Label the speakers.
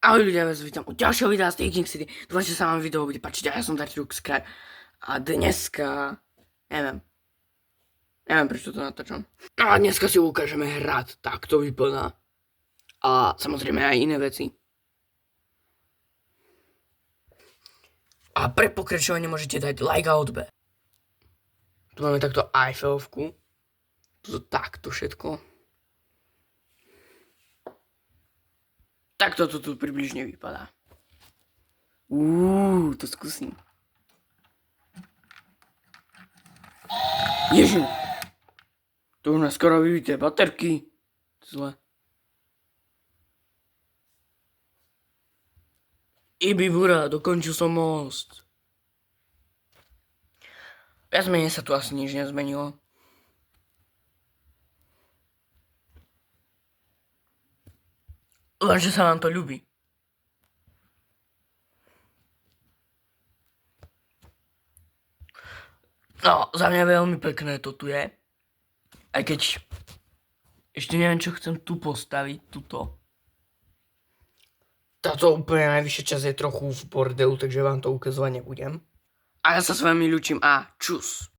Speaker 1: Ahoj ľudia, vás vítam u ďalšieho videa z Taking City. Dúfam, že sa vám video bude páčiť a ja som Darty Ruxkraj. A dneska, neviem prečo to natáčam. No a dneska si ukážeme hrad, tak to vyplná. A samozrejme aj iné veci. A pre pokračovanie môžete dať like a odber. Tu máme takto Eiffelovku. Tu takto všetko. Takto to tu približne vypadá. To skúsim. Ježiš. To už nás skoro vybité baterky. Zle. Ibibura, dokončil som most. Viac menej sa tu asi nič nezmenilo. Lenže sa vám to ľúbi. No, za mňa veľmi pekné to tu je. Aj keď ešte neviem, čo chcem tu postaviť, tuto. Táto úplne najvyššia časť je trochu v bordelu, takže vám to ukazovať nebudem. A ja sa s vami ľúčim a čus.